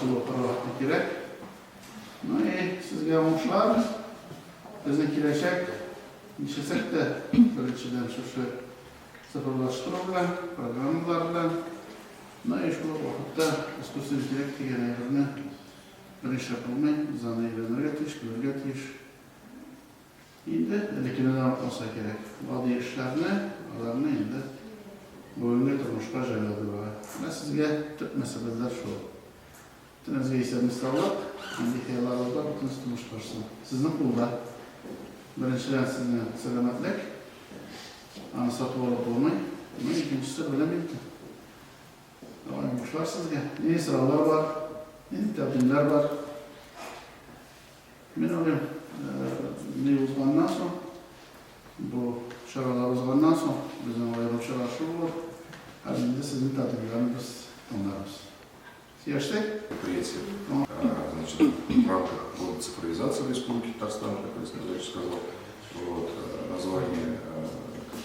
açılıp qırıqlı gerek. Sizge oğuşlar, bizden kireşek, işesek de birinçiden şu sıfırlaştırı bilen, programlar bilen, şu vakitte üstüsün gerek degen ayarını birinç yapılmay, zanı ilanır yetiş, gülür yetiş. Şimdi elekine olsa gerek. Vadi işlerini, alanını indi. Bugünkü turmuşqa jayladı var. Sizge tüp meseleler şu. Bütünüzge iseniz sağlık, indi xeyarlarda bütün tutmuş varsın. Sizin kulda, birinciden sizin selametlik, anı satı olup olmayı, ikincisi bilemeydi. Davaymışlar sizge. Yeni sıralar var, yeni tebdiller var. Ben olayım, ne uzmandan sonra, bu şaralar uzmandan sonra bizim ayrılışlar şu olur. Halinde sizin tedbirleriniz onlarız. Съешьте? Предприятие. Значит, в рамках года цифровизации в Республике Татарстан, как Александр Андреевич сказал, название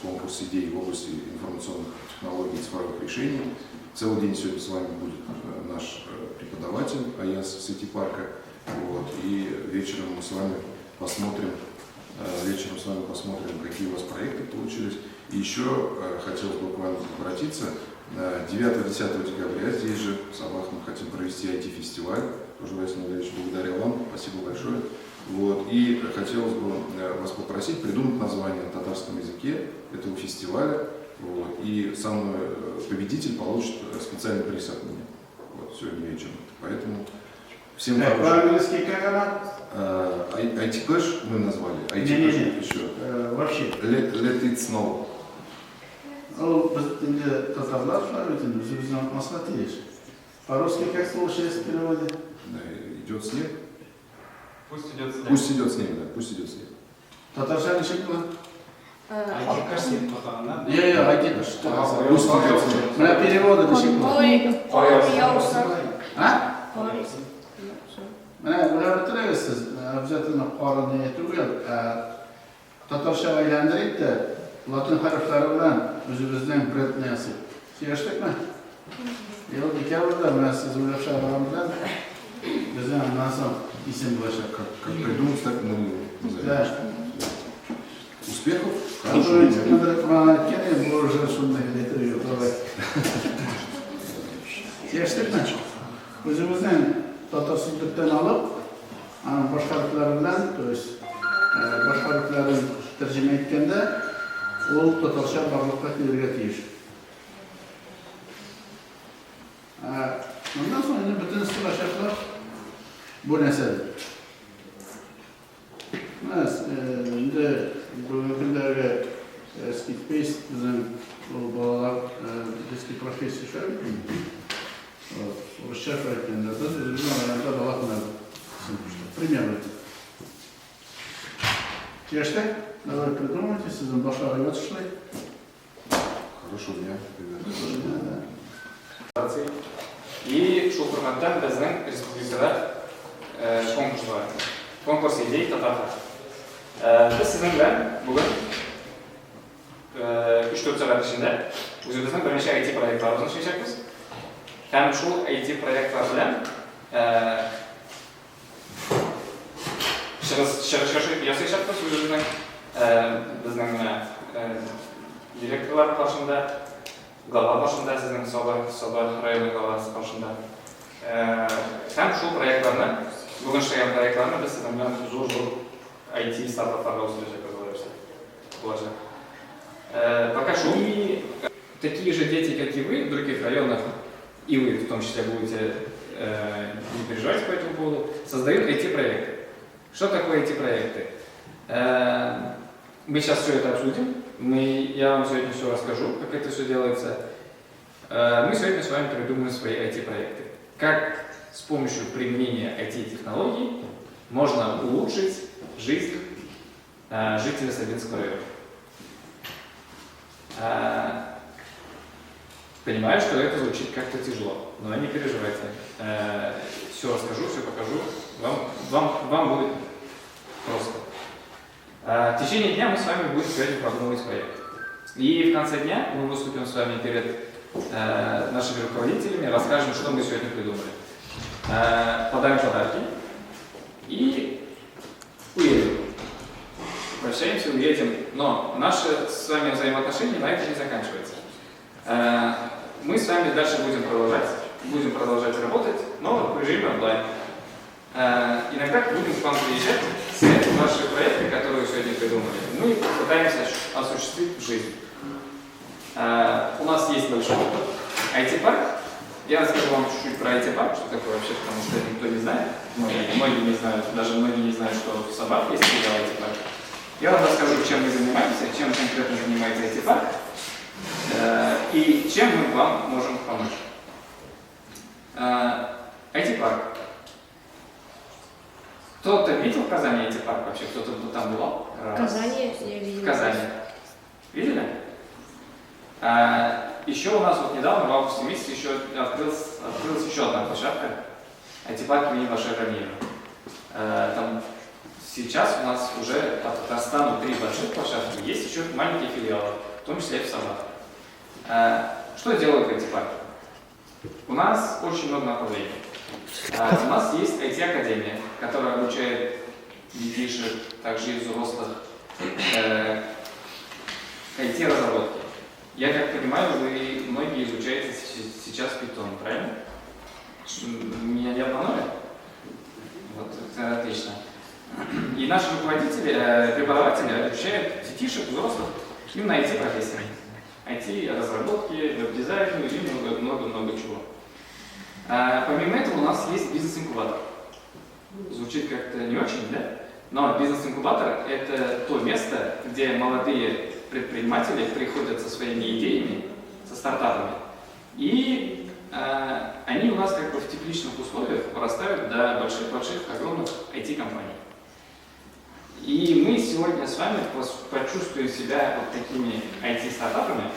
конкурс идей в области информационных технологий и цифровых решений. Целый день сегодня с вами будет наш преподаватель АЯС Сити-парка. И вечером мы с вами посмотрим, какие у вас проекты получились. И еще хотелось бы к вам обратиться. 9-10 декабря здесь же в Сабах мы хотим провести IT-фестиваль. Тоже, Василий Андреевич, благодаря вам. Спасибо большое. И хотелось бы вас попросить придумать название на татарском языке этого фестиваля. И сам победитель получит специальный приз от меня сегодня вечером. Поэтому всем по-английски как она? IT-Clash мы назвали. IT-Clash еще. Вообще. Let it snow. Biz şimdi Tatarlar şahitini bizden maslahatıyız. По-русски как слушается в переводе? Идет снег? Пусть идет снег. Пусть идет снег, да, пусть идет снег. Татарша ne şekli? Айтикаш снег потом, да? Я айтикаш. Пусть идет снег. На переводы ne şekli? А? Bunu bitirebilirsiniz. Обязательно пару niyeti uyar. Tatarşa aylandırıp da Latin harfleri bilen özümüzden bir neyse. Siyastık mı? Yok dekabrda ben siz ulaşalarım bilen bizden nasıl isim bulaşak. Как придумать, так мы назовем. Да. Успехов. Bu уже şunda getiriyor. Siyastık mı? Özümüzden Tatarsızlıktan alıp başka harflerinden, başka harflerin tercüme etkende o Tatarşa bağlılıkta kirletiyir. Ondan sonra bütün sıraşaklar bu nesel. Bugünlerde eski pes bizim bağlar eski profesör şöyle. Şef öğretmenler de bizim alanında bağlatmadı. Примерно. Yaşta, давай придумайте, sizin başarıya çıkışlı. Хорошего дня, ребята. И шул hurmatdan bizning respublikada konkurs var. Konkurs idey Tatarxa. Biz sizin bilan bugun 3-4 saat içinde o'zimizning bir necha IT proyektlarimizni ishlayapmiz. Ham shu IT proyektlar bilan chiqish yasayapmiz o'zimizning bizning direktorlar qarshida, glava qarshida, sizning Sobar rayoni glavasi qarshida. Ham shu proyektlarni, bugun ishlagan proyektlarni biz sizlar bilan zo'r IT startaplarga o'tkazishga bo'lajak. Пока что такие же дети, как и вы, в других районах, и вы в том числе будете не переживать по этому поводу, создают IT-проекты. Что такое IT-проекты? Мы сейчас все это обсудим, я вам сегодня все расскажу, как это все делается. Мы сегодня с вами придумаем свои IT-проекты. Как с помощью применения IT-технологий можно улучшить жизнь жителей Сабинского района. Понимаю, что это звучит как-то тяжело, но не переживайте. Все расскажу, все покажу. Вам будет просто. В течение дня мы с вами будем сегодня продумывать проект. И в конце дня мы выступим с вами перед нашими руководителями, расскажем, что мы сегодня придумали. подарим подарки и уедем. Прощаемся, уедем. Но наши с вами взаимоотношения на этом не заканчиваются. Мы с вами дальше будем продолжать работать, но в режиме онлайн. Иногда будем к вам приезжать, снять ваши проекты, которые вы сегодня придумали. Мы попытаемся осуществить в жизнь. У нас есть большой опыт. IT-парк. Я расскажу вам чуть-чуть про IT-парк, что такое вообще, потому что никто не знает. Многие не знают, даже многие не знают, что в Собах есть IT-парк. Я вам расскажу, чем мы занимаемся, чем конкретно занимается IT-парк и чем мы вам можем помочь. IT-парк. Кто-то видел в Казани IT-парк вообще? Кто-то там был? В Казани я видела. В Казани. Видели? Еще у нас вот недавно, в августе месяце, еще открылась еще одна площадка. IT-парк имени Башира Рамиева. Там сейчас у нас уже по Татарстану 3 больших площадки, есть еще маленькие филиалы, в том числе и в Собах. Что делают IT-парки? У нас очень много направлений. У нас есть IT-академия, которая обучает детишек, также и взрослых, IT-разработки. Я как понимаю, вы многие изучаете сейчас Python, правильно? Меня не обманули? Вот, это отлично. И наши руководители, преподаватели обучают детишек, взрослых именно IT-профессиям. IT-разработки, веб-дизайну и много-много чего. Помимо этого у нас есть бизнес-инкубатор. Звучит как-то не очень, да? Но бизнес-инкубатор – это то место, где молодые предприниматели приходят со своими идеями, со стартапами. И они у нас как бы в тепличных условиях вырастают до больших-больших, огромных IT-компаний. И мы сегодня с вами почувствуем себя вот такими IT-стартапами.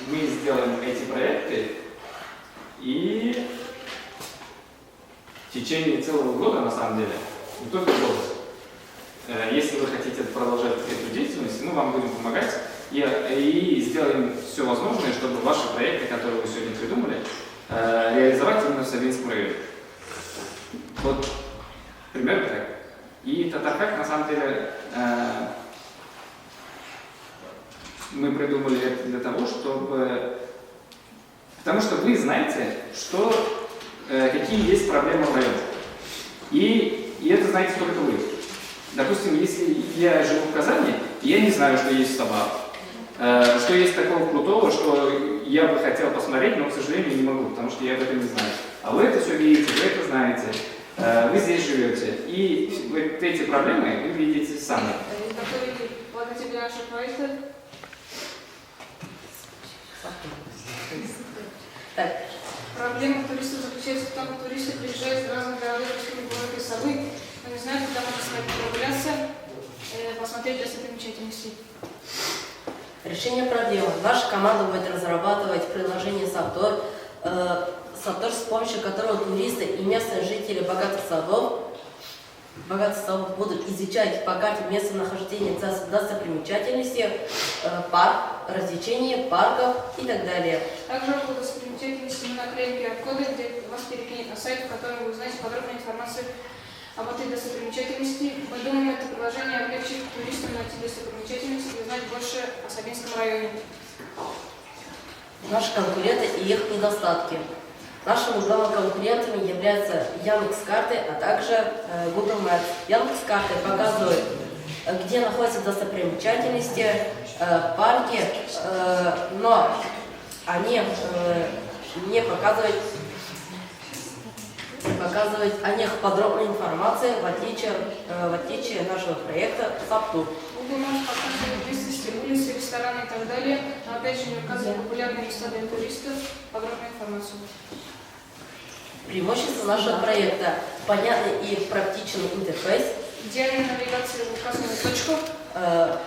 Мы сделаем IT-проекты и в течение целого года, на самом деле, не только года, если вы хотите продолжать эту деятельность, мы вам будем помогать и сделаем все возможное, чтобы ваши проекты, которые вы сегодня придумали, реализовать именно в Савинском районе. Вот примерно так. И Татарпак, на самом деле, мы придумали это для того, чтобы... Потому что вы знаете, какие есть проблемы в районе. И это знаете только вы. Допустим, если я живу в Казани, я не знаю, что есть в Собах. Что есть такого крутого, что я бы хотел посмотреть, но, к сожалению, не могу, потому что я об этом не знаю. А вы это все видите, вы это знаете. Вы здесь живете, и вот эти проблемы вы видите сами. Благодаря нашему проекту. Так. Проблема туристов заключается в том, что туристы приезжают из разных городов Республики Собы, но не знают, куда можно с вами прогуляться, посмотреть достопримечательности. Решение проблемы. Наша команда будет разрабатывать приложение Саптор, с помощью которого туристы и местные жители богатых садов будут изучать по карте местонахождение достопримечательностей, парк, развлечения, парков и так далее. Также будут достопримечательности мы наклеим QR-коды, где вас перекинет на сайт, в котором вы узнаете подробную информацию об этой достопримечательности. Мы думаем, это приложение облегчит туристам найти достопримечательности и узнать больше о Сабинском районе. Наши конкуренты и их недостатки. Нашими главными конкурентами являются Яндекс.Карты, а также Google Maps. Яндекс.Карты показывают, где находятся достопримечательности, парки, но они не показывают о них подробной информации, в отличие нашего проекта Саптур. Google Maps показывает местности, улицы, рестораны и так далее, но опять же не указывает популярные места для туристов, подробную информацию. Преимущество нашего проекта – понятный и практичный интерфейс, идеальная навигация в указанную точку,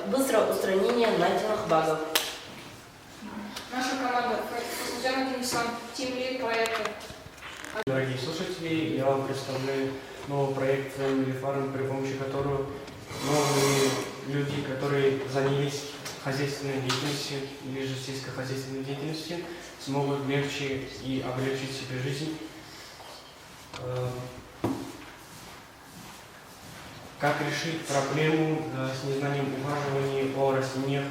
быстрое устранение найденных багов. Наша команда Космодиана Денисовна, тимлид проекта. Дорогие слушатели, я вам представляю новый проект Family Farm, при помощи которого новые люди, которые занялись хозяйственной деятельностью или же сельскохозяйственной деятельностью, смогут легче и облегчить себе жизнь. Как решить проблему с незнанием ухаживания о растениях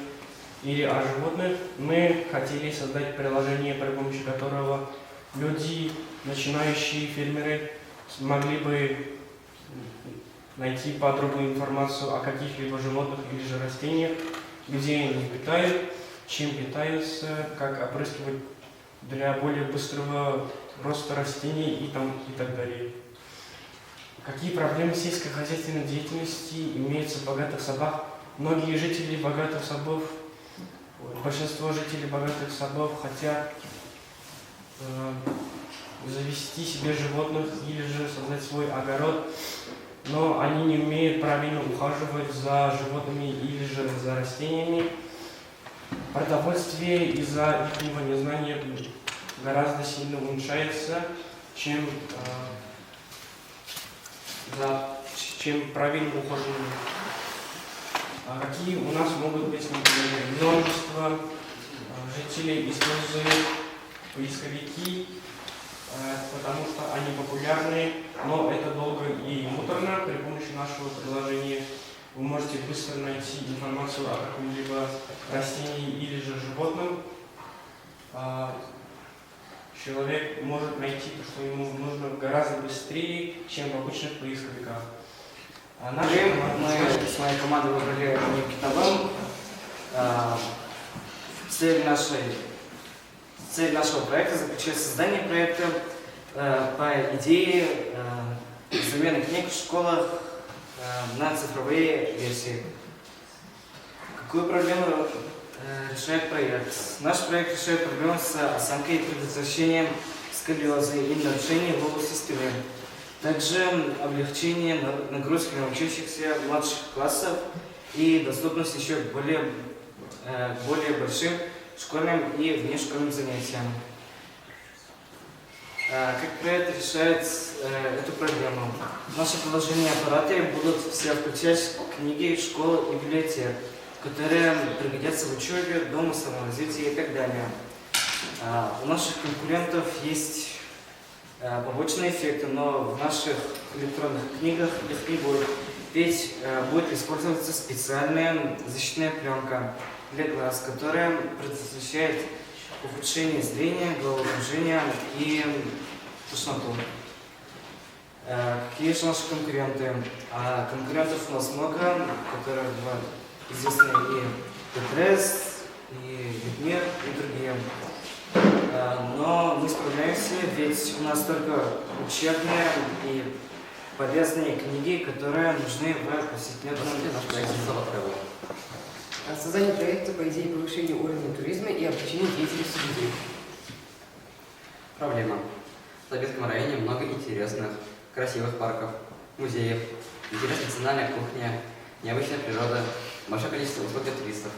или о животных? Мы хотели создать приложение, при помощи которого люди, начинающие фермеры, смогли бы найти подробную информацию о каких-либо животных или же растениях, где они питают, чем питаются, как опрыскивать для более быстрого роста растений и так далее. Какие проблемы сельскохозяйственной деятельности имеются в богатых садах? Многие жители богатых садов, большинство жителей богатых садов хотят завести себе животных или же создать свой огород, но они не умеют правильно ухаживать за животными или же за растениями. Продовольствие из-за их незнания гораздо сильно уменьшается, чем правильно ухаживание. Какие у нас могут быть множество жителей используют поисковики, потому что они популярны, но это долго и муторно. При помощи нашего приложения вы можете быстро найти информацию о каком-либо растении или же животном. Человек может найти то, что ему нужно гораздо быстрее, чем в обычных поисковиках. Мы с моей командой выбрали Никитовым. Цель нашего проекта заключается в создании проекта по идее замены книг в школах на цифровые версии. Какую проблему решает проект? Наш проект решает проблему с осанкой и предотвращением сколиоза и нарушений в области спины. Также облегчение нагрузки на учащихся младших классов и доступность еще к более большим школьным и внешкольным занятиям. Как проект решает эту проблему? Наши приложения аппараты будут все включать книги, школы и библиотек, которые пригодятся в учебе, дома, саморазвитии и так далее. У наших конкурентов есть побочные эффекты, но в наших электронных книгах их не будет, ведь будет использоваться специальная защитная пленка для глаз, которая предотвращает ухудшение зрения, головокружение и тошноту. Какие же наши конкуренты? Конкурентов у нас много, которые известны и ПТС, и Литмир, и другие. Но мы справляемся, ведь у нас только учебные и полезные книги, которые нужны в повседневном жизни. Создание проекта по идее повышения уровня туризма и обучения деятельности людей. Проблема. В Советском районе много интересных, красивых парков, музеев, интересная национальная кухня, необычная природа, большое количество услуг для туристов.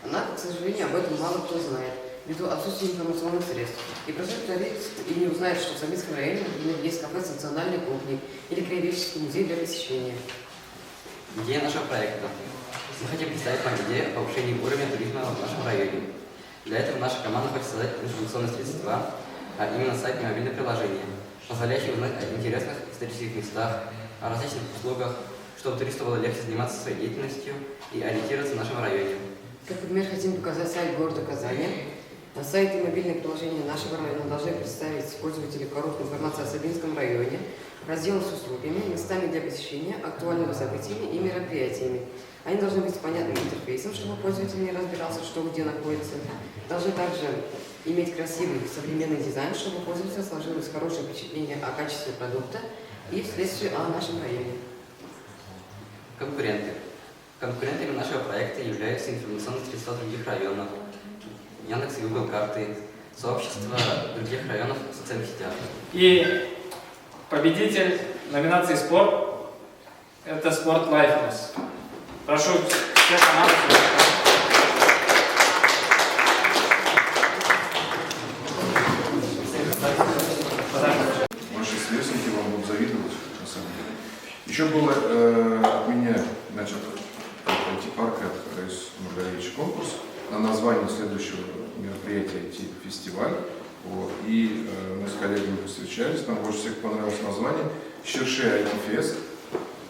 Однако, к сожалению, об этом мало кто знает, ввиду отсутствия информационных средств. И простой турист и не узнает, что в Советском районе, например, есть кафе с национальной кухней или краеведческий музей для посещения. Идея нашего проекта. Мы хотим представить вам идею о повышении уровня туризма в нашем районе. Для этого наша команда хочет создать информационные средства, а именно сайт и мобильное приложение, позволяющее узнать о интересных исторических местах, о различных услугах, чтобы туристу было легче заниматься своей деятельностью и ориентироваться в нашем районе. Как пример, хотим показать сайт города Казани. На сайте и мобильное приложение нашего района должны представить пользователи короткую информацию о Сабинском районе, разделы с услугами, местами для посещения, актуальными событиями и мероприятиями. Они должны быть с понятным интерфейсом, чтобы пользователь не разбирался, что где находится. Должны также иметь красивый современный дизайн, чтобы пользователю сложилось хорошее впечатление о качестве продукта и вследствие о нашем районе. Конкуренты. Конкурентами нашего проекта являются информационные средства других районов, Яндекс и Google карты, сообщества других районов в социальных сетях. И победитель номинации «Спорт» – это «Спорт Лайфнес». Прошу все команды. Ваши сверстники вам будут завидовать, на самом деле. Еще было от меня, значит, IT-парка из Маргаевича конкурс. на название следующего мероприятия IT-фестиваль. Вот. И мы с коллегами посвящались, нам больше всех понравилось название «Ширше IT-фест».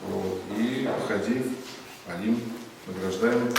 Вот. И Хадиев Алим, награждаем.